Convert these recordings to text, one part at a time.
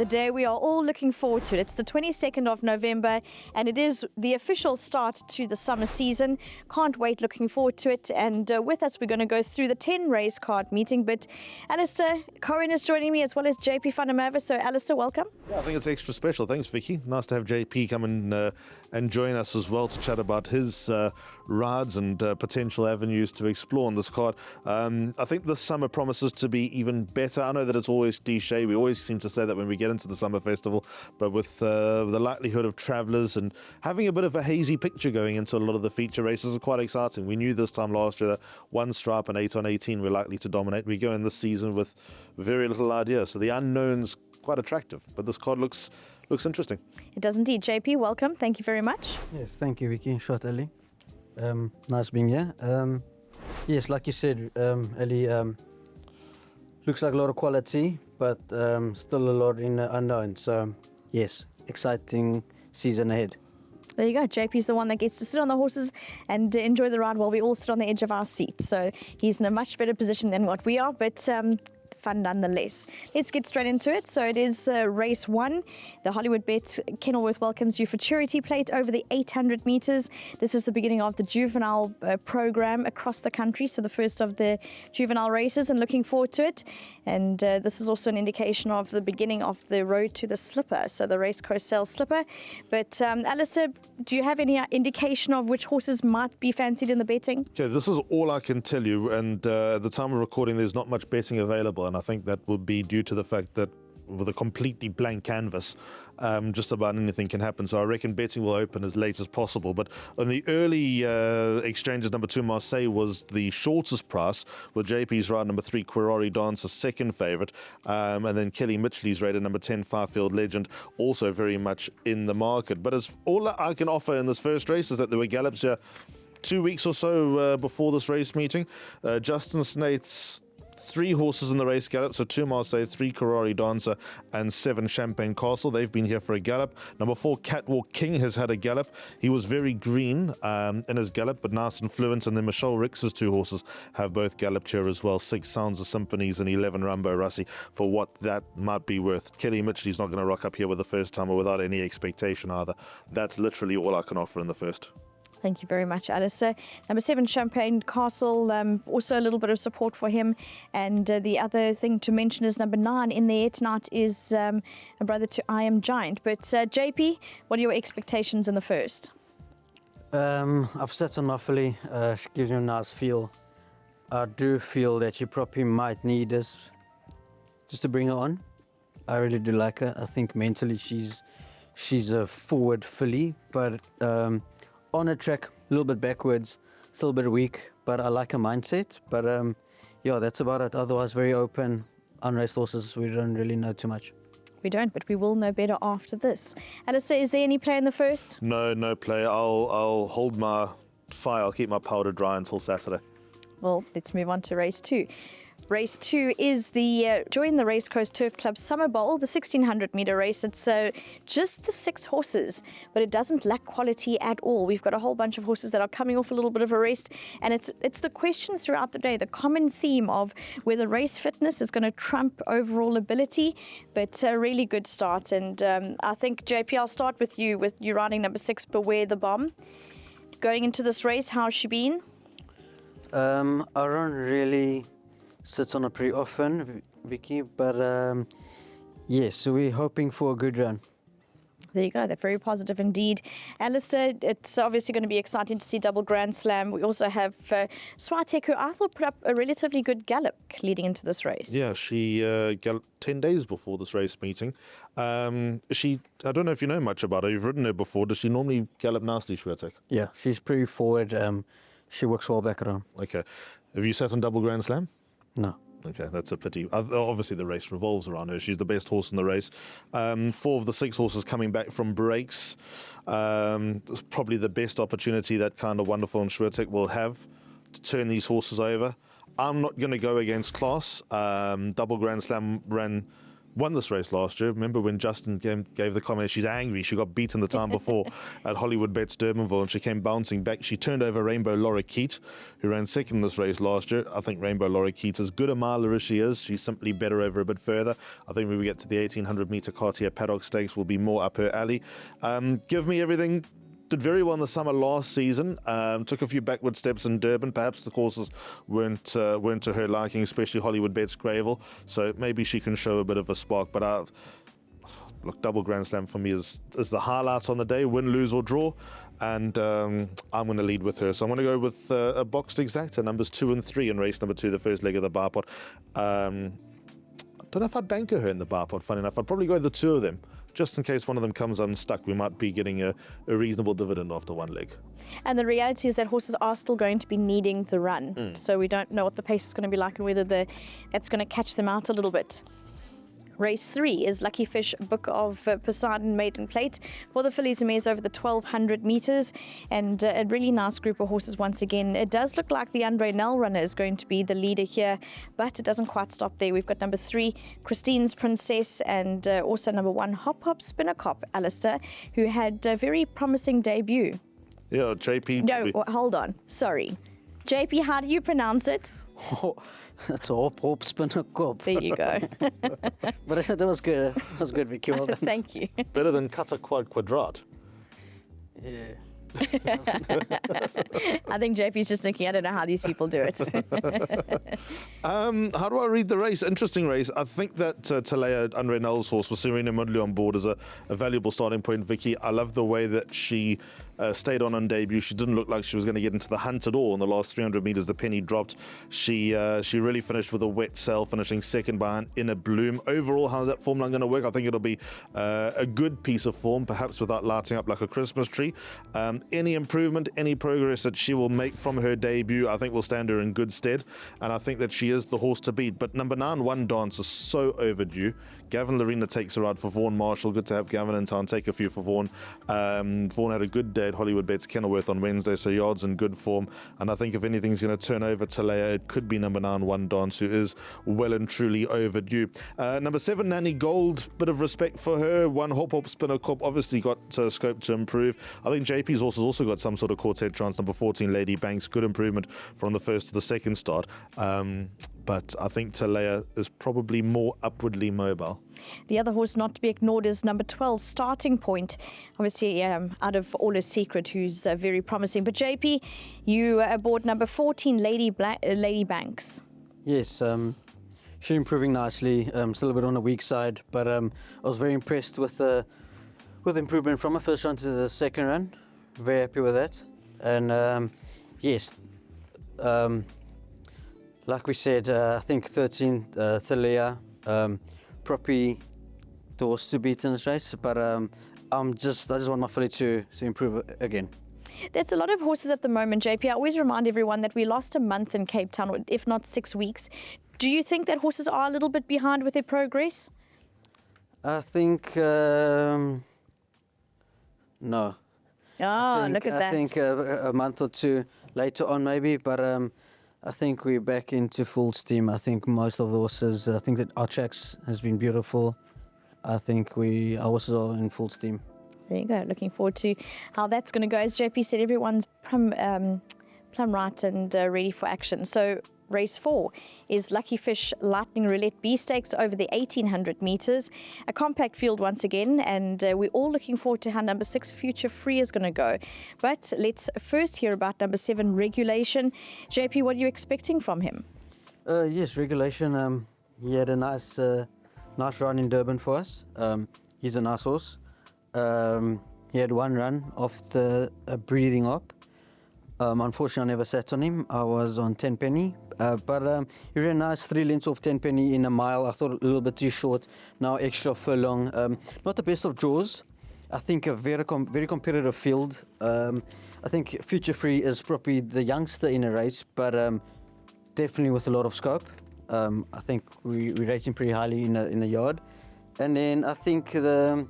the day we are all looking forward to it. It's the 22nd of November, and it is the official start to the summer season. Can't wait, looking forward to it. And with us, we're going to go through the 10 race card meeting. But Alistair Cohen is joining me, as well as JP van der Merwe. So Alistair, welcome. Yeah, I think it's extra special. Thanks, Vicky. Nice to have JP come and join us as well to chat about his rides and potential avenues to explore on this card. I think this summer promises to be even better. I know that it's always cliche. We always seem to say that when we get into the summer festival, but with the likelihood of travellers and having a bit of a hazy picture going into a lot of the feature races is quite exciting. We knew this time last year that one stripe and 8 on 18 were likely to dominate. We go in this season with very little idea, so the unknown's quite attractive, but this card looks interesting. It does indeed. JP, welcome. Thank you very much. Yes, thank you, Vicky. Short early. Nice being here. Yes, like you said, Ellie, looks like a lot of quality, but still a lot in the unknown. So, yes, exciting season ahead. There you go. JP's the one that gets to sit on the horses and enjoy the ride while we all sit on the edge of our seats. So he's in a much better position than what we are, but fun nonetheless. Let's get straight into it. So it is race 1. The Hollywoodbets Kenilworth welcomes you for Charity Plate over the 800 metres. This is the beginning of the juvenile program across the country. So the first of the juvenile races, and looking forward to it. And this is also an indication of the beginning of the road to the slipper. So the Race Coast Sales slipper. But Alistair, do you have any indication of which horses might be fancied in the betting? Okay, this is all I can tell you, and at the time of recording there's not much betting available, and I think that would be due to the fact that with a completely blank canvas, just about anything can happen. So I reckon betting will open as late as possible. But on the early exchanges, number 2 Marseille was the shortest price, with JP's ride number 3 Quirari Dancer second favourite, and then Kelly Mitchell's rated number 10 Firefield Legend also very much in the market. But as all I can offer in this first race is that there were gallops here 2 weeks or so before this race meeting. Justin Snaith's 3 horses in the race gallop, so 2 Marseille, 3 Quirari Dancer and 7 Champagne Castle. They've been here for a gallop. Number 4 Catwalk King has had a gallop. He was very green in his gallop, but nice and fluent. And then Michelle Rix's 2 horses have both galloped here as well. 6 Sounds of Symphonies and 11 Rambo Rassi, for what that might be worth. Kelly Mitchell's not going to rock up here with the first timer without any expectation either. That's literally all I can offer in the first. Thank you very much, Alistair. Number 7, Champagne Castle, also a little bit of support for him. And the other thing to mention is number 9 in the air tonight is a brother to I Am Giant. But JP, what are your expectations in the first? I've sat on my filly. She gives me a nice feel. I do feel that she probably might need us just to bring her on. I really do like her. I think mentally she's a forward filly, but on a track, a little bit backwards, still a bit weak, but I like her mindset. But yeah, that's about it. Otherwise, very open. Unraced horses, we don't really know too much. We don't, but we will know better after this. Alistair, is there any play in the first? No play. I'll hold my fire. I'll keep my powder dry until Saturday. Well, let's move on to race 2. Race 2 is the join the Race Coast Turf Club Summer Bowl, the 1600 metre race. It's just the 6 horses, but it doesn't lack quality at all. We've got a whole bunch of horses that are coming off a little bit of a rest, and it's the question throughout the day, the common theme of whether race fitness is going to trump overall ability. But a really good start, and I think, JP, I'll start with you riding number 6, Beware the Bomb. Going into this race, how's she been? I don't really sits on it pretty often, Vicky, but yes, so we're hoping for a good run. There you go. They're very positive indeed. Alistair, it's obviously going to be exciting to see double Grand Slam. We also have Swiatek, who I thought put up a relatively good gallop leading into this race. Yeah, she galloped 10 days before this race meeting. I don't know if you know much about her. You've ridden her before. Does she normally gallop nicely, Swiatek? Yeah, she's pretty forward. She works well back around. Okay. Have you sat on double Grand Slam? No. Okay, that's a pity. Obviously, the race revolves around her. She's the best horse in the race. 4 of the 6 horses coming back from breaks. It's probably the best opportunity that kind of Wonderful and Swiatek will have to turn these horses over. I'm not going to go against class. Double Grand Slam ran won this race last year. Remember when Justin gave the comment, she's angry, she got beaten the time before at Hollywoodbets Durbanville, and she came bouncing back. She turned over Rainbow Lorikeet, who ran second in this race last year. I think Rainbow Lorikeet, as good a miler as she is, she's simply better over a bit further. I think when we get to the 1800 metre Cartier Paddock Stakes, will be more up her alley. Give Me Everything did very well in the summer last season. Took a few backward steps in Durban. Perhaps the courses weren't to her liking, especially Hollywoodbets Gravel. So maybe she can show a bit of a spark. But look, double Grand Slam for me is the highlights on the day, win, lose or draw. And I'm going to lead with her. So I'm going to go with a boxed exacta, numbers 2 and 3 in race number 2, the first leg of the bar pot. Don't know if I'd banker her in the bar pot, funny enough. I'd probably go the two of them. Just in case one of them comes unstuck, we might be getting a reasonable dividend after one leg. And the reality is that horses are still going to be needing the run. So we don't know what the pace is going to be like and whether that's going to catch them out a little bit. Race 3 is Lucky Fish Book of Poseidon Maiden Plate for the fillies and mares over the 1200 metres, and a really nice group of horses once again. It does look like the Andre Nel runner is going to be the leader here, but it doesn't quite stop there. We've got number 3 Christine's Princess, and also number 1 Hop Hop Spinner Cop Alistair, who had a very promising debut. Yeah, JP. No, hold on, sorry. JP, how do you pronounce it? That's a hop spinner cop. There you go. But that was good. That was good, Vicky. Well done. Thank you. Better than Kata Quad Quadrat. Yeah. I think JP's just thinking, I don't know how these people do it. How do I read the race? Interesting race. I think that Talea Andre Null's horse for Serena Mudley on board is a valuable starting point, Vicky. I love the way that she stayed on debut. She didn't look like she was going to get into the hunt at all in the last 300 metres. The penny dropped. She really finished with a wet sail, finishing second behind In a Bloom. Overall, how's that form line going to work? I think it'll be a good piece of form, perhaps without lighting up like a Christmas tree. Any improvement, any progress that she will make from her debut, I think will stand her in good stead. And I think that she is the horse to beat. But number 9, One Dance, is so overdue. Gavin Larena takes her out for Vaughan Marshall. Good to have Gavin in town. Take a few for Vaughan. Vaughan had a good day at Hollywoodbets Kenilworth on Wednesday, so yards in good form. And I think if anything's going to turn over Talea, it could be number 9, One Dance, who is well and truly overdue. Number 7, Nanny Gold, bit of respect for her. 1 Hop Hop Spinner Cop, obviously got scope to improve. I think JP's horse has also got some sort of quartet chance. Number 14, Lady Banks, good improvement from the first to the second start. But I think Talea is probably more upwardly mobile. The other horse not to be ignored is number 12, Starting Point. Obviously, out of All Is Secret, who's very promising. But JP, you aboard number 14, Lady Banks. Yes, she's improving nicely. Still a bit on the weak side, but I was very impressed with improvement from the first run to the second run. Very happy with that. And yes, like we said, I think 13, Thalia, probably the horse to beat in this race, but I just want my filly to improve again. There's a lot of horses at the moment, JP. I always remind everyone that we lost a month in Cape Town, if not 6 weeks. Do you think that horses are a little bit behind with their progress? I think no. Look at that. I think a month or two later on maybe, but I think we're back into full steam. I think most of the horses, I think that our tracks has been beautiful. I think our horses are in full steam. There you go. Looking forward to how that's going to go. As JP said, everyone's plumb right and ready for action. So race 4 is Lucky Fish Lightning Roulette B Stakes over the 1800 metres. A compact field once again, and we're all looking forward to how number 6 Future Free is going to go. But let's first hear about number 7 Regulation. JP, what are you expecting from him? Yes, Regulation. He had a nice run in Durban for us. He's a nice horse. He had 1 run after breathing up. Unfortunately, I never sat on him. I was on 10 penny. But he ran nice 3 lengths off 10 penny in a mile. I thought a little bit too short. Now extra furlong. Not the best of draws. I think a very competitive field. I think Future Free is probably the youngster in a race, but definitely with a lot of scope. I think we rate him pretty highly in the yard. And then I think the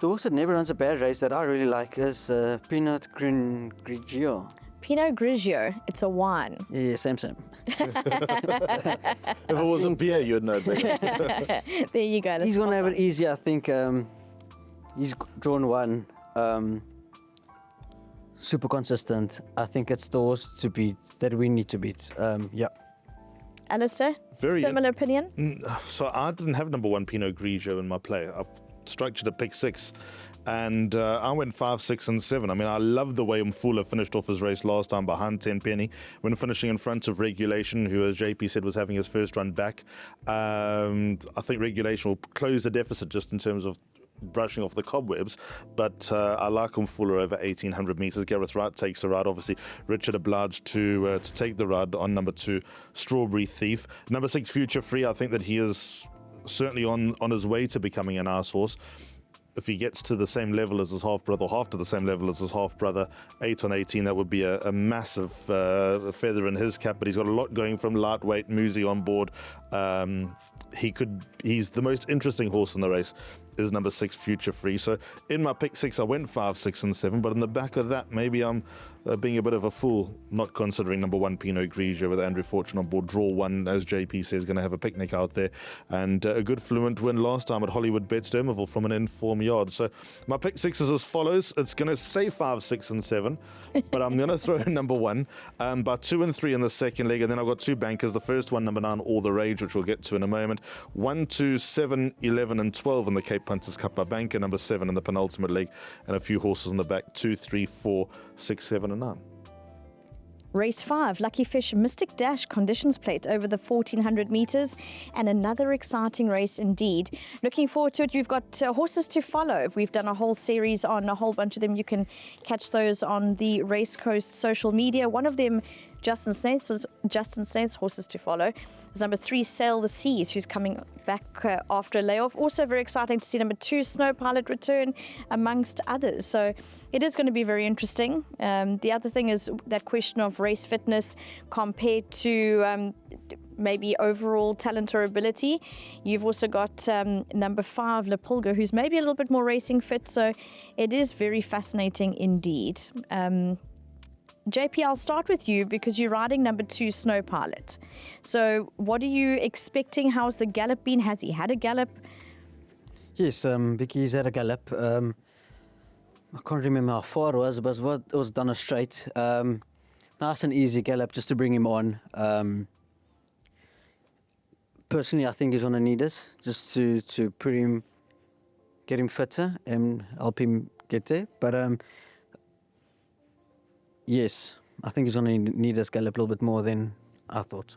horse that never runs a bad race that I really like is Peanut Grigio. Pinot Grigio, it's a wine. Yeah, same. If it wasn't beer, you'd know that. There you go. He's going to have it easy, I think. He's drawn one. Super consistent. I think it's the horse to beat that we need to beat. Yeah. Alistair, Very similar opinion? So I didn't have number 1 Pinot Grigio in my play. I've structured a pick 6. And I went 5, 6, and 7. I mean, I love the way Mfula finished off his race last time behind 10 Penny when finishing in front of Regulation, who, as JP said, was having his first run back. I think Regulation will close the deficit just in terms of brushing off the cobwebs, but I like Mfula over 1,800 metres. Gareth Wright takes the ride. Obviously, Richard obliged to take the ride on number 2, Strawberry Thief. Number 6, Future Free. I think that he is certainly on his way to becoming an ass horse. If he gets to the same level as his half-brother, or half to the same level as his half-brother, 8 on 18, that would be a massive feather in his cap, but he's got a lot going from lightweight, Musi on board. He's the most interesting horse in the race, is number 6, Future Free. So in my pick 6, I went 5, 6, and 7, but in the back of that, maybe I'm being a bit of a fool, not considering number 1 Pinot Grigio with Andrew Fortune on board. Draw 1, as JP says, going to have a picnic out there. And a good fluent win last time at Hollywoodbets Kenilworth from an informed yard. So my pick 6 is as follows. It's going to say 5, 6, and 7, but I'm going to throw in number 1, by 2 and 3 in the second leg. And then I've got 2 bankers. The first one, number 9, All the Rage, which we'll get to in a moment. 1, 2, 7, 11, and 12 in the Cape Punters Cup by banker. Number 7 in the penultimate leg. And a few horses in the back, 2, 3, 4, 6, 7, and 9. Race 5, Lucky Fish Mystic Dash conditions plate over the 1,400 metres, and another exciting race indeed. Looking forward to it. You've got horses to follow. We've done a whole series on a whole bunch of them. You can catch those on the Race Coast social media. One of them, Justin Snaith's horses to follow, is number 3, Sail the Seas, who's coming back after a layoff. Also very exciting to see number 2, Snow Pilot return, amongst others. So it is going to be very interesting. The other thing is that question of race fitness compared to maybe overall talent or ability. You've also got number 5, Lepulga, who's maybe a little bit more racing fit. So it is very fascinating indeed. JP, I'll start with you because you're riding number 2, Snow Pilot. So what are you expecting? How's the gallop been? Has he had a gallop? Yes, Vicky's had a gallop. I can't remember how far it was, but it was done a straight. Nice and easy gallop just to bring him on. Personally, I think he's going to need us just to put him, get him fitter and help him get there. But yes, I think he's going to need us gallop a little bit more than I thought.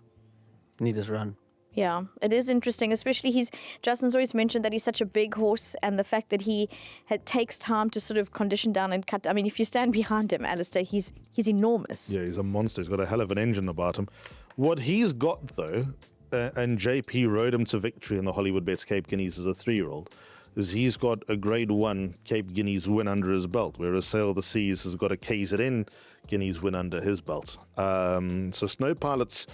Need us run. Yeah, it is interesting, especially Justin's always mentioned that he's such a big horse, and the fact that he takes time to sort of condition down and cut. I mean, if you stand behind him, Alistair, he's enormous. Yeah, he's a monster. He's got a hell of an engine about him. What he's got, though, and JP rode him to victory in the Hollywoodbets Cape Guineas as a 3-year-old, is he's got a Grade 1 Cape Guineas win under his belt, whereas Sail the Seas has got a KZN Guineas win under his belt. So Snow Pilot's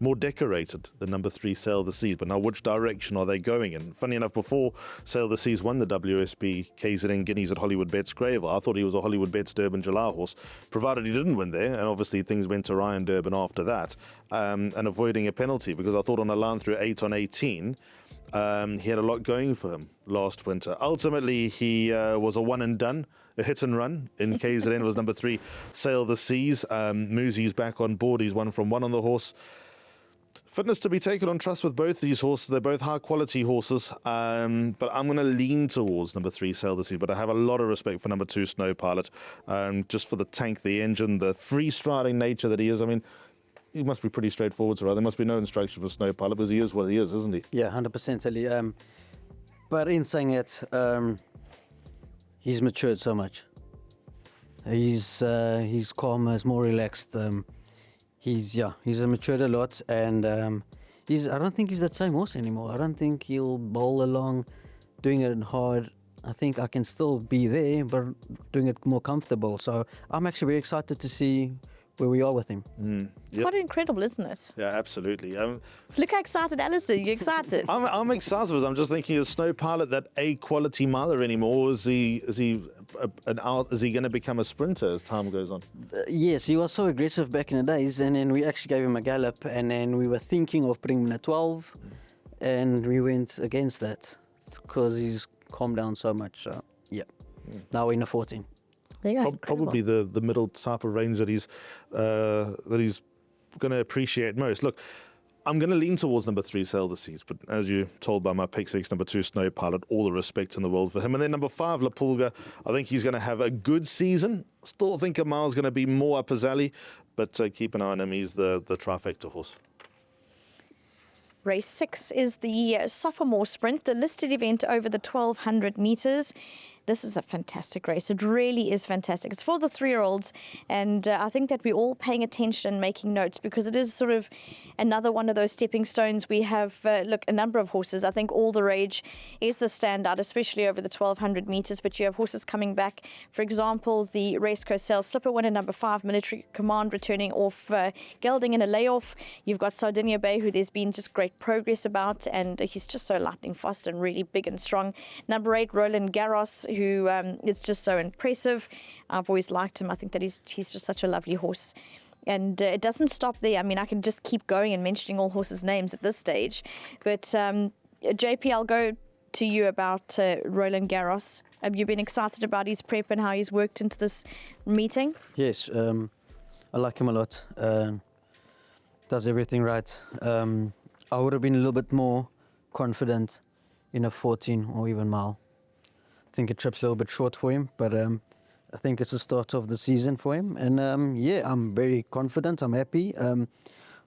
more decorated than number 3, Sail the Seas. But now which direction are they going in? Funny enough, before Sail the Seas won the WSB KZN Guineas at Hollywoodbets Gravel, I thought he was a Hollywoodbets Durban July horse, provided he didn't win there, and obviously things went to Ryan Durban after that, and avoiding a penalty, because I thought on a line through 8 on 18, he had a lot going for him last winter. Ultimately, he was a one and done, a hit and run in KZN. Was number 3, Sail the Seas. Musi's back on board. He's 1 from 1 on the horse. Fitness to be taken on trust with both these horses. They're both high-quality horses, but I'm going to lean towards number 3, Sail the Sea. But I have a lot of respect for number 2, Snow Pilot, just for the tank, the engine, the free-striding nature that he is. I mean, he must be pretty straightforward to ride. There must be no instruction for Snow Pilot because he is what he is, isn't he? Yeah, 100%, Ellie. But in saying it, he's matured so much. He's calmer, he's more relaxed. He's matured a lot, and I don't think he's that same horse anymore. I don't think he'll bowl along doing it hard. I think I can still be there, but doing it more comfortable. So I'm actually very excited to see where we are with him. Yep. Quite incredible, isn't it? Yeah, absolutely. Look how excited Alistair. You're excited. I'm excited because I'm just thinking, is Snow Pilot that A quality miler anymore? Is he going to become a sprinter as time goes on? Yes, he was so aggressive back in the days, and then we actually gave him a gallop, and then we were thinking of putting him in a 12, and we went against that because he's calmed down so much. So, yeah, now we're in a 14. There you go. Probably the middle type of range that he's going to appreciate most. Look, I'm going to lean towards number 3, Sail the Seas, but as you told by my pick 6, number 2, Snow Pilot, all the respect in the world for him. And then number 5, La Pulga, I think he's going to have a good season. Still think a mile's going to be more up his alley, but keep an eye on him. He's the trifecta horse. Race 6 is the Sophomore Sprint, the listed event over the 1,200 metres. This is a fantastic race. It really is fantastic. It's for the 3-year-olds, and I think that we're all paying attention and making notes because it is sort of another one of those stepping stones. We have, a number of horses. I think All the Rage is the standout, especially over the 1,200 metres, but you have horses coming back. For example, the Race Coast Sail Slipper winner, number 5, Military Command, returning off gelding in a layoff. You've got Sardinia Bay, who there's been just great progress about, and he's just so lightning fast and really big and strong. Number 8, Roland Garros, who is just so impressive. I've always liked him. I think that he's just such a lovely horse. And it doesn't stop there. I mean, I can just keep going and mentioning all horses' names at this stage. But JP, I'll go to you about Roland Garros. Have you been excited about his prep and how he's worked into this meeting? Yes, I like him a lot. Does everything right. I would have been a little bit more confident in a 14 or even mile. I think a trip's a little bit short for him, but I think it's the start of the season for him. And I'm very confident. I'm happy.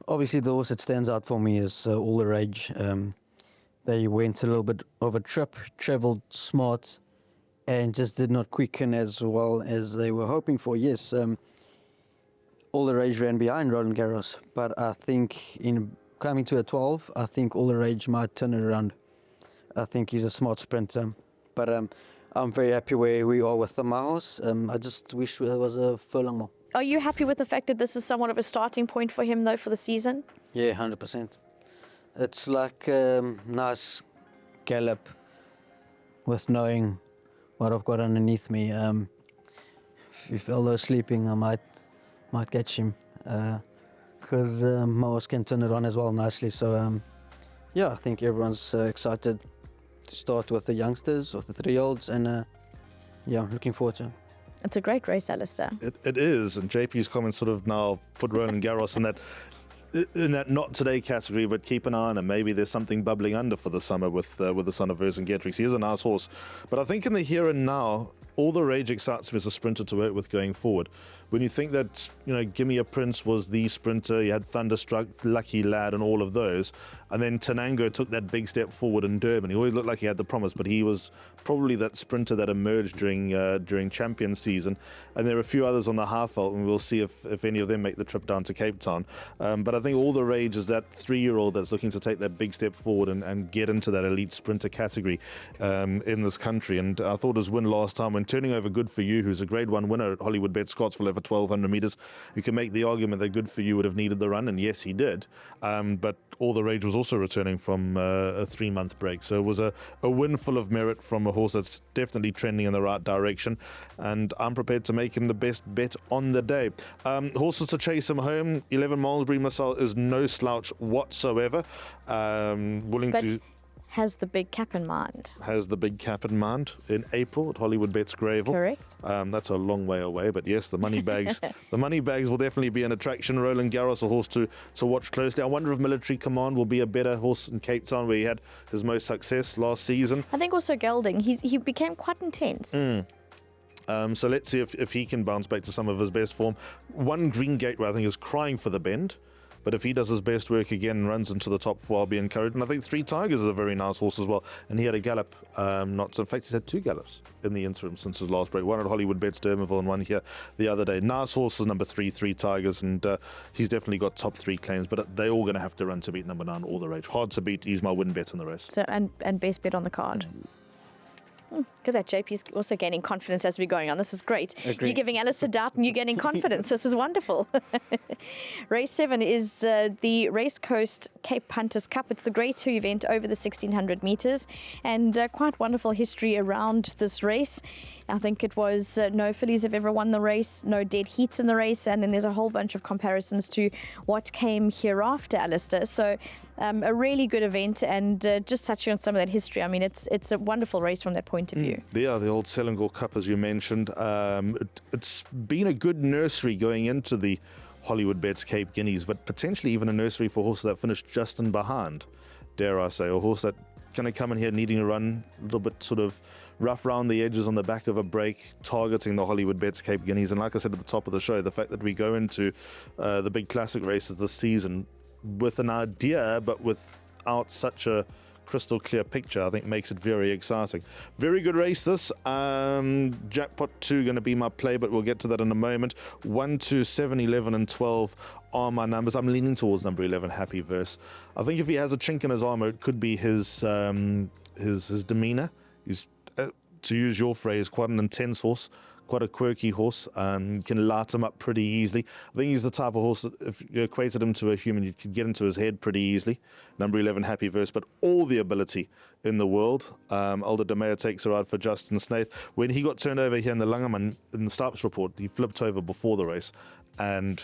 Obviously, the horse that stands out for me is All the Rage. They went a little bit of a trip, travelled smart, and just did not quicken as well as they were hoping for. Yes, All the Rage ran behind Roland Garros, but I think in coming to a 12, I think All the Rage might turn it around. I think he's a smart sprinter, but I'm very happy where we are with the mouse. I just wish there was a furlong more. Are you happy with the fact that this is somewhat of a starting point for him, though, for the season? Yeah, 100%. It's like a nice gallop with knowing what I've got underneath me. If Eldo's sleeping, I might catch him because my horse can turn it on as well nicely. So, I think everyone's excited to start with the youngsters, with the 3-year-olds, and I'm looking forward to it. It's a great race, Alistair. It is, and JP's comments sort of now put Roland Garros in that not today category, but keep an eye on him. Maybe there's something bubbling under for the summer with the son of Vercingetorix. He is a nice horse, but I think in the here and now, All the Rage excites me as a sprinter to work with going forward. When you think that, Gimme a Prince was the sprinter, you had Thunderstruck, Lucky Lad and all of those, and then Tanango took that big step forward in Durban. He always looked like he had the promise, but he was probably that sprinter that emerged during champion season. And there are a few others on the half-veld, and we'll see if any of them make the trip down to Cape Town. But I think All the Rage is that 3-year-old that's looking to take that big step forward and get into that elite sprinter category in this country. And I thought his win last time, when turning over Good For You, who's a Grade 1 winner at Hollywoodbets Scottsville over 1,200 metres, you can make the argument that Good For You would have needed the run, and yes, he did. But All the Rage was also returning from a 3-month break. So it was a win full of merit from a horse that's definitely trending in the right direction, and I'm prepared to make him the best bet on the day. Horses to chase him home, 11 Malmesbury Missile is no slouch whatsoever. Has the big cap in mind. Has the big cap in mind in April at Hollywoodbets Greyville. Correct. That's a long way away, but yes, the money bags will definitely be an attraction. Roland Garros, a horse to watch closely. I wonder if Military Command will be a better horse in Cape Town, where he had his most success last season. I think also gelding. He became quite intense. So let's see if he can bounce back to some of his best form. One Green Gateway, I think, is crying for the bend. But if he does his best work again and runs into the top 4, I'll be encouraged. And I think 3 Tigers is a very nice horse as well. And he had a gallop. In fact, he's had 2 gallops in the interim since his last break. One at Hollywoodbets Dermaville and one here the other day. Nice horse is number 3 Tigers. And he's definitely got top 3 claims. But they're all going to have to run to beat number 9, All the Rage. Hard to beat. He's my win bet in the race. So and best bet on the card. Good that JP's also gaining confidence as we're going on. This is great. Agreed. You're giving Alistair doubt and you're gaining confidence. This is wonderful. Race 7 is the Race Coast Cape Punters Cup. It's the Grade 2 event over the 1600 metres, and quite wonderful history around this race. I think it was no fillies have ever won the race, no dead heats in the race, and then there's a whole bunch of comparisons to what came hereafter, Alistair. So a really good event, and just touching on some of that history, I mean, it's a wonderful race from that point of view. Yeah, the old Selangor Cup, as you mentioned. It's been a good nursery going into the Hollywoodbets Cape Guineas, but potentially even a nursery for horses that finished just in behind, dare I say, a horse that kind of come in here needing a run, a little bit sort of rough round the edges on the back of a break, targeting the Hollywoodbets Cape Guineas. And like I said at the top of the show, the fact that we go into the big classic races this season with an idea, but without such a crystal clear picture, I think makes it very exciting. Very good race this. Jackpot 2 going to be my play, but we'll get to that in a moment. 1, 2, 7, 11 and 12 are my numbers. I'm leaning towards number 11, Happy Verse. I think if he has a chink in his armor, it could be his demeanor. He's, to use your phrase, quite an intense horse, quite a quirky horse. You can light him up pretty easily. I think he's the type of horse that if you equated him to a human, you could get into his head pretty easily. Number 11, Happy Verse, but all the ability in the world. Alder De Meyer takes a ride for Justin Snaith. When he got turned over here in the Langerman, in the Starps report, he flipped over before the race, and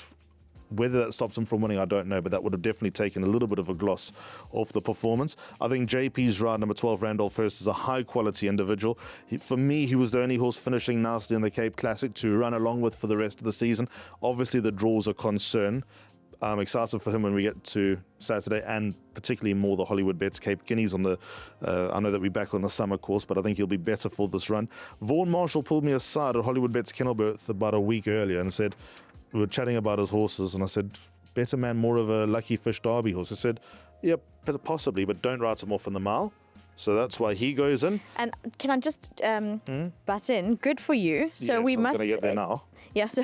whether that stops him from winning, I don't know, but that would have definitely taken a little bit of a gloss off the performance. I think JP's ride, number 12, Randolph Hurst, is a high-quality individual. For me, he was the only horse finishing nicely in the Cape Classic to run along with for the rest of the season. Obviously, the draws are concern. I'm excited for him when we get to Saturday, and particularly more the Hollywoodbets Cape Guineas on the. I know that we're back on the summer course, but I think he'll be better for this run. Vaughan Marshall pulled me aside at Hollywoodbets Kenilworth about a week earlier and said, we were chatting about his horses, and I said, better man, more of a Lucky Fish Derby horse. I said, yep, possibly, but don't write him off in the mile. So that's why he goes in. And can I just butt in? Good for you. So yes, we I'm must going to get there now. Yeah, so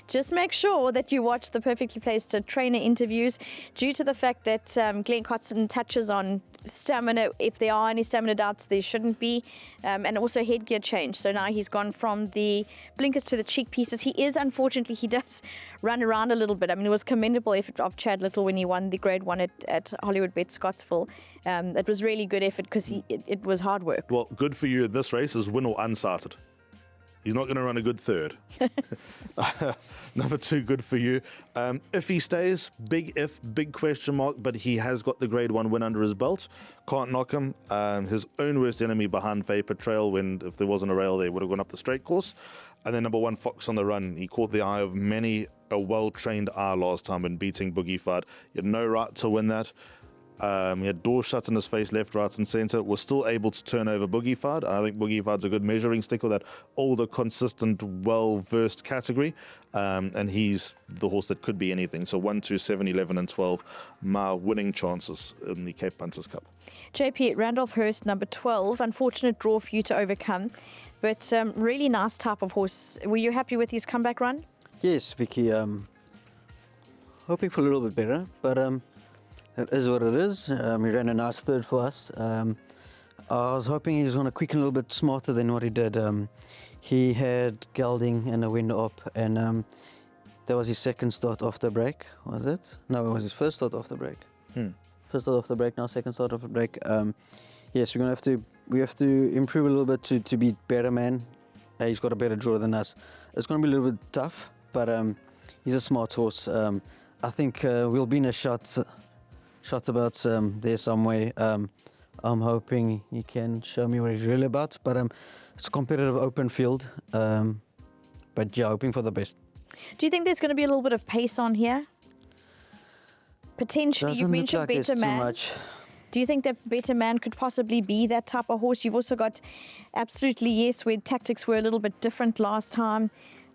just make sure that you watch the Perfectly Placed trainer interviews, due to the fact that Glenn Cotson touches on stamina. If there are any stamina doubts, there shouldn't be, and also headgear change. So now he's gone from the blinkers to the cheek pieces. He does run around a little bit. I mean, it was commendable effort of Chad Little when he won the Grade 1 at Hollywoodbets Scottsville. It was really good effort because it was hard work. Well, good for you at this race is win or unstarted. He's not going to run a good third. Number 2, good for you. If he stays, big if, big question mark, but he has got the Grade 1 win under his belt. Can't knock him. His own worst enemy behind Vapor Trail, if there wasn't a rail there, would have gone up the straight course. And then number 1, Fox on the Run. He caught the eye of many a well-trained eye last time in beating Boogie Fad. He had no right to win that. He had doors shut in his face, left, right, and centre. Was still able to turn over Boogie Fad. I think Boogie Fad's a good measuring stick of that older, consistent, well-versed category. And he's the horse that could be anything. So 1, 2, 7, 11, and 12, my winning chances in the Cape Punters Cup. JP, Randolph Hurst, number 12. Unfortunate draw for you to overcome, but really nice type of horse. Were you happy with his comeback run? Yes, Vicky. Hoping for a little bit better, but it is what it is. He ran a nice third for us. I was hoping he was going to quicken a little bit smarter than what he did. He had gelding and a wind up, and that was his second start off the break, was it? No, it was his first start off the break. First start off the break, now second start off the break. Yes, we have to improve a little bit to be better, man. He's got a better draw than us. It's going to be a little bit tough, but he's a smart horse. I think we'll be in a shots about there some way. I'm hoping he can show me what he's really about, but it's a competitive open field, but yeah, hoping for the best. Do you think there's going to be a little bit of pace on here? Potentially, you've mentioned Better Man. Too much. Do you think that Better Man could possibly be that type of horse? You've also got Absolutely Yes, where tactics were a little bit different last time.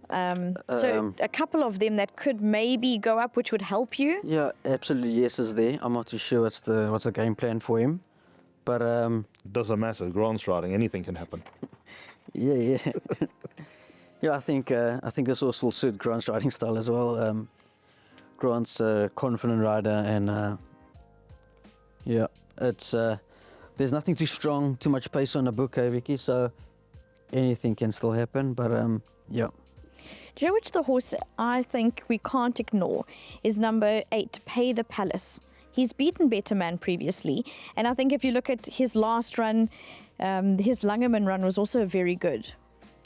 So a couple of them that could maybe go up, which would help you. Yeah, Absolutely Yes is there. I'm not too sure what's the game plan for him, but It doesn't matter. Grant riding, anything can happen. yeah. Yeah, I think this horse will suit Grant's riding style as well. Grant's a confident rider, and yeah, it's there's nothing too strong, too much pace on the book, Vicky. So anything can still happen. But yeah. Do you know which the horse I think we can't ignore is number 8, Pay the Palace. He's beaten Better Man previously, and I think if you look at his last run, his Langerman run was also very good.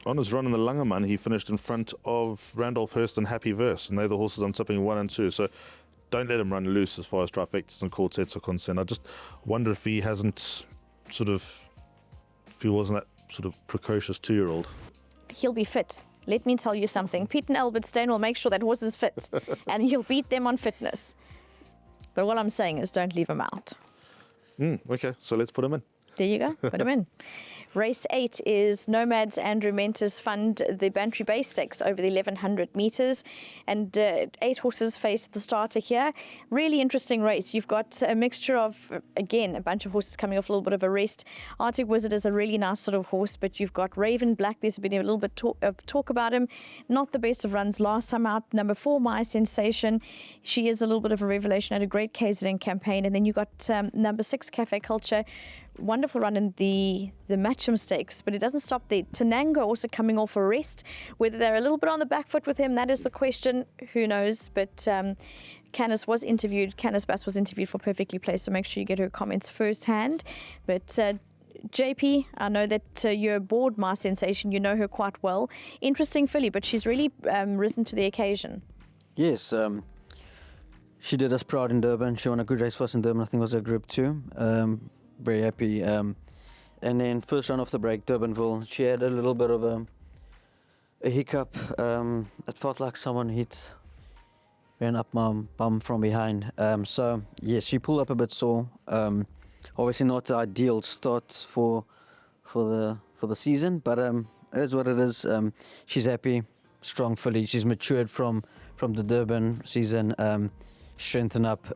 On his run in the Langerman, he finished in front of Randolph Hurst and Happy Verse, and they're the horses I'm tipping 1 and 2. So don't let him run loose as far as trifectas and quartets are concerned. I just wonder if he hasn't if he wasn't that sort of precocious 2-year-old. He'll be fit. Let me tell you something. Pete and Albert Steyn will make sure that horse is fit, and he'll beat them on fitness. But what I'm saying is don't leave him out. Okay, so let's put him in. There you go. Put him in. Race 8 is Nomad's Andrew Mentis Fund, the Bantry Bay Stakes over the 1100 metres. And 8 horses face the starter here. Really interesting race. You've got a mixture of, again, a bunch of horses coming off a little bit of a rest. Arctic Wizard is a really nice sort of horse, but you've got Raven Black. There's been a little bit of talk about him. Not the best of runs last time out. Number 4, My Sensation. She is a little bit of a revelation, had a great KZN campaign. And then you've got number 6, Cafe Culture. Wonderful run in the Matcham Stakes, but it doesn't stop there. Tanango also coming off a rest. Whether they're a little bit on the back foot with him, that is the question. Who knows? But Canis Bass was interviewed for Perfectly Placed, so make sure you get her comments firsthand. But JP, I know that you're aboard My Sensation. You know her quite well. Interesting filly, but she's really risen to the occasion. Yes, she did us proud in Durban. She won a good race for us in Durban. I think it was a Group 2. Very happy. And then first run off the break, Durbanville, she had a little bit of a hiccup. It felt like someone ran up my bum from behind. So yes, she pulled up a bit sore. Obviously not the ideal start for the season, but it is what it is. She's happy, strong filly. She's matured from the Durban season, strengthened up.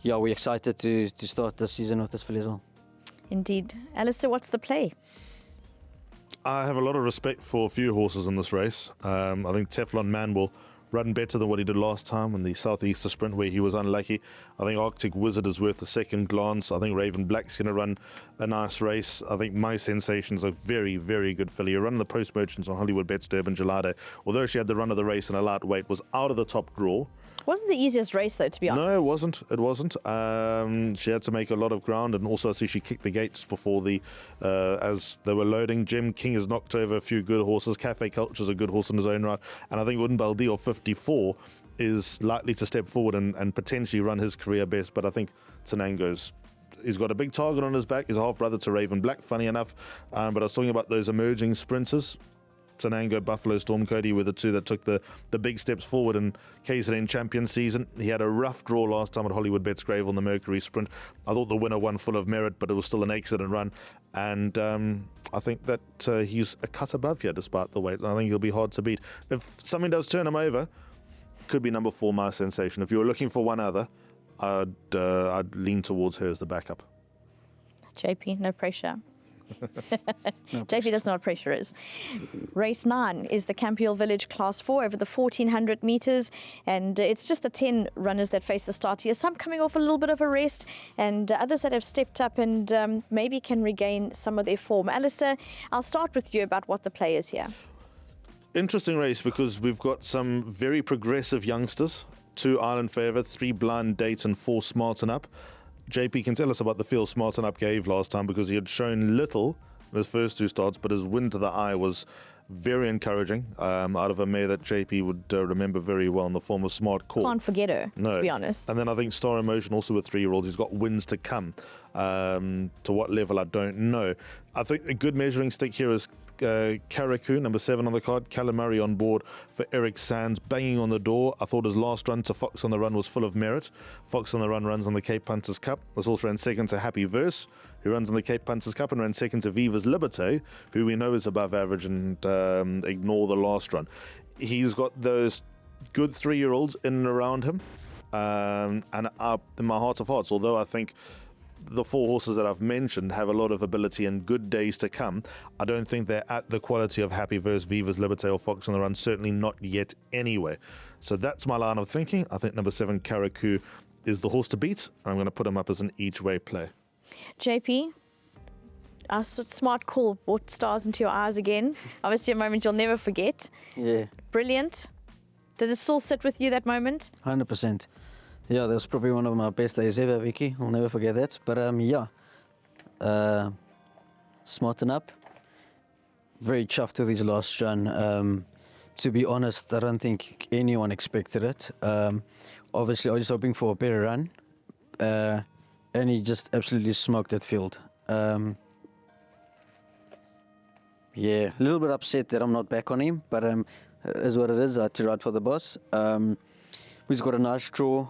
Yeah, we're excited to start the season with this filly as well. Indeed. Alistair, what's the play? I have a lot of respect for a few horses in this race. I think Teflon Man will run better than what he did last time in the Southeaster Sprint where he was unlucky. I think Arctic Wizard is worth a second glance. I think Raven Black's going to run a nice race. I think My Sensation's a very, very good filly. Running the Post Merchants on Hollywoodbets Durban Gelado, although she had the run of the race in a lightweight, was out of the top draw. Wasn't the easiest race, though, to be honest. No, it wasn't. It wasn't. She had to make a lot of ground, and also I see she kicked the gate just before as they were loading. Gem King has knocked over a few good horses. Cafe Culture's a good horse in his own right, and I think Unbaldi, 54, is likely to step forward and potentially run his career best. But I think he's got a big target on his back. He's a half brother to Raven Black, funny enough. But I was talking about those emerging sprinters. Tanango, Buffalo, Storm Cody were the two that took the big steps forward in KZN champion season. He had a rough draw last time at Hollywoodbets Grave on the Mercury Sprint. I thought the winner won full of merit, but it was still an excellent run. And I think that he's a cut above here despite the weight. I think he'll be hard to beat. If something does turn him over, could be number 4, My Sensation. If you were looking for one other, I'd lean towards her as the backup. JP, no pressure. JP doesn't know what pressure is. Race 9 is the Campio Village Class 4 over the 1400 metres, and it's just the 10 runners that face the start here. Some coming off a little bit of a rest, and others that have stepped up and maybe can regain some of their form. Alistair, I'll start with you about what the play is here. Interesting race because we've got some very progressive youngsters. 2 Island Favourites, 3 Blind Date and 4 Smarten Up. JP can tell us about the feel Smarten Up gave last time because he had shown little in his first 2 starts, but his win to the eye was very encouraging out of a mare that JP would remember very well in the form of Smart Call. Can't forget her, to be honest. And then I think Star Emotion, also a 3-year-old, he's got wins to come. To what level, I don't know. I think a good measuring stick here is Karaku, number 7 on the card. Callum Murray on board for Eric Sands, banging on the door. I thought his last run to Fox on the Run was full of merit. Fox on the Run runs on the Cape Punters Cup. This also ran second to Happy Verse, who runs on the Cape Punters Cup, and ran second to Viva's Liberté, who we know is above average, and ignore the last run. He's got those good 3-year-olds in and around him, and up in my heart of hearts, although I think the 4 horses that I've mentioned have a lot of ability and good days to come, I don't think they're at the quality of Happy Verse, Viva's Liberté or Fox on the Run, certainly not yet anyway. So that's my line of thinking. I think number 7, Karaku, is the horse to beat. I'm going to put him up as an each-way play. JP, Our smart call brought stars into your eyes again. Obviously, a moment you'll never forget. Yeah, Brilliant. Does it still sit with you, that moment? 100%. Yeah, that was probably one of my best days ever, Vicky. I'll never forget that. But yeah, smarten up. Very chuffed with his last run. To be honest, I don't think anyone expected it. Obviously, I was just hoping for a better run. And he just absolutely smoked that field. Yeah, a little bit upset that I'm not back on him, but is what it is. I had to ride for the boss. He's got a nice draw.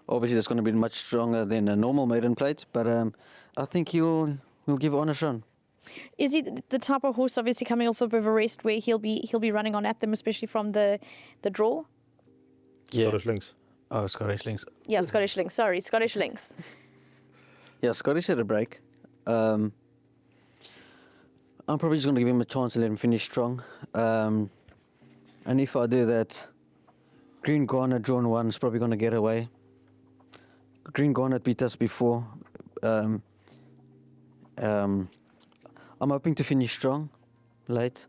Obviously, that's going to be much stronger than a normal maiden plate, but I think he'll give it on a run. Is he the type of horse, obviously coming off a bit of a rest, where he'll be running on at them, especially from the draw? Yeah. Scottish Links. Oh, Scottish Links. Yeah, Scottish Links. Sorry, Scottish Links. Yeah, Scottish had a break. I'm probably just going to give him a chance and let him finish strong. And if I do that, Green Garnet drawn 1 is probably going to get away. Green Garnet beat us before. I'm hoping to finish strong late,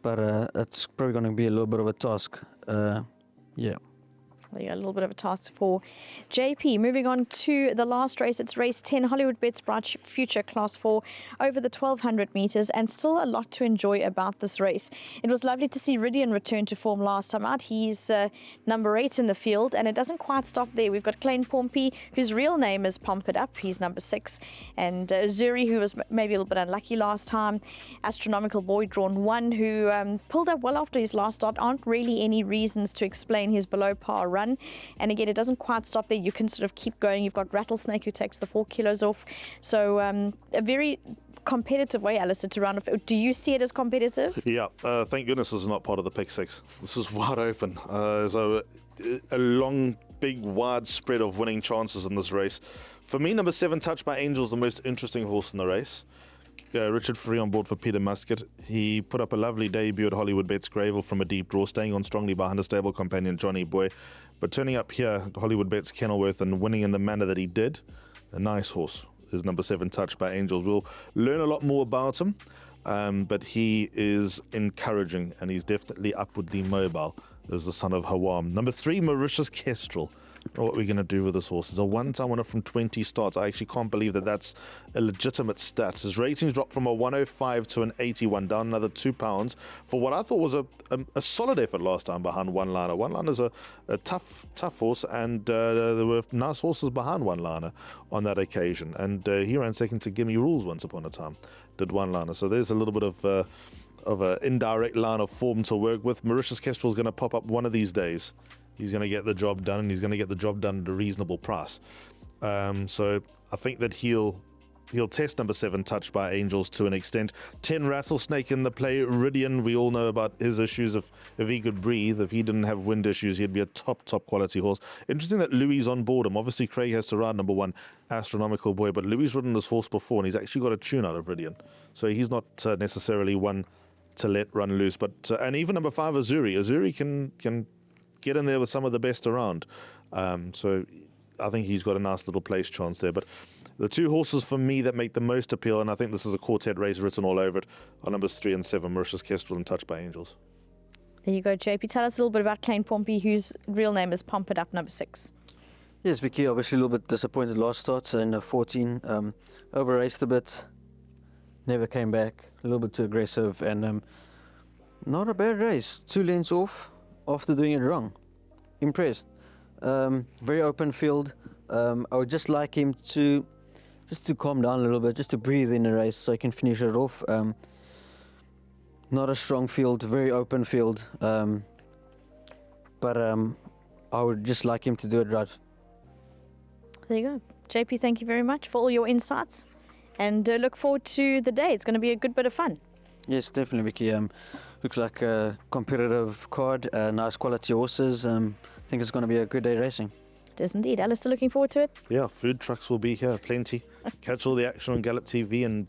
but it's probably going to be a little bit of a task. Yeah. There you go, a little bit of a task for JP. Moving on to the last race, it's race 10, Hollywoodbets Bright Future Class 4 over the 1200 metres, and still a lot to enjoy about this race. It was lovely to see Ridian return to form last time out. He's number 8 in the field, and it doesn't quite stop there. We've got Klein Pompey, whose real name is Pump It Up. He's number 6. And Zuri, who was maybe a little bit unlucky last time. Astronomical Boy, drawn 1, who pulled up well after his last start. Aren't really any reasons to explain his below par run. And again, it doesn't quite stop there. You can sort of keep going. You've got Rattlesnake, who takes the 4 kilos off. So a very competitive way, Alistair, to round off. Do you see it as competitive? Yeah, thank goodness this is not part of the pick 6. This is wide open. So a long, big, wide spread of winning chances in this race. For me, number 7, Touched by Angels, the most interesting horse in the race. Richard Free on board for Peter Muscat. He put up a lovely debut at Hollywoodbets Gravel from a deep draw, staying on strongly behind a stable companion, Johnny Boy. But turning up here at Hollywoodbets Kenilworth and winning in the manner that he did, a nice horse is number 7, Touched by Angels. We'll learn a lot more about him, but he is encouraging and he's definitely upwardly mobile as the son of Hawam. Number 3, Mauritius Kestrel. What we're going to do with this horse is a one-time winner from 20 starts. I actually can't believe that that's a legitimate stat. His ratings dropped from a 105 to an 81, down another 2 pounds for what I thought was a solid effort last time behind One Liner. One Liner's a tough horse, and there were nice horses behind One Liner on that occasion. And he ran second to Gimme Rules once upon a time, did One Liner. So there's a little bit of an indirect line of form to work with. Mauritius Kestrel is going to pop up one of these days. He's going to get the job done, and he's going to get the job done at a reasonable price. So I think that he'll test number 7, Touched by Angels, to an extent. 10, Rattlesnake in the play. Ridian, we all know about his issues. If he could breathe, if he didn't have wind issues, he'd be a top quality horse. Interesting that Louis on board him. Obviously, Craig has to ride number 1, Astronomical Boy, but Louis ridden this horse before, and he's actually got a tune out of Ridian. So he's not necessarily one to let run loose. But and even number 5, Azuri. Azuri can get in there with some of the best around. So I think he's got a nice little place chance there. But the 2 horses for me that make the most appeal, and I think this is a quartet race written all over it, are numbers 3 and 7, Mauritius Kestrel and Touched by Angels. There you go, JP. Tell us a little bit about Klein Pompey, whose real name is Pump It Up, number 6. Yes, Vicky, obviously a little bit disappointed last start in 14. Over raced a bit, never came back, a little bit too aggressive, and not a bad race. 2 lengths off after doing it wrong. Impressed. Very open field. I would just like him to calm down a little bit, just to breathe in the race so he can finish it off. Not a strong field, very open field. But I would just like him to do it right. There you go. JP, thank you very much for all your insights, and look forward to the day. It's going to be a good bit of fun. Yes, definitely, Vicky. Looks like a competitive card, nice quality horses. I think it's going to be a good day racing. It is indeed. Alistair, looking forward to it? Yeah, food trucks will be here, plenty. Catch all the action on Gallop TV and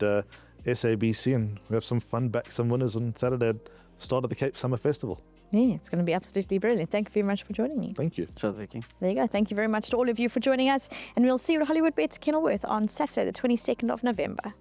SABC, and we have some fun, back some winners on Saturday at the start of the Cape Summer Festival. Yeah, it's going to be absolutely brilliant. Thank you very much for joining me. Thank you. Sure, Vicky. There you go. Thank you very much to all of you for joining us, and we'll see you at Hollywoodbets Kenilworth on Saturday, the 22nd of November.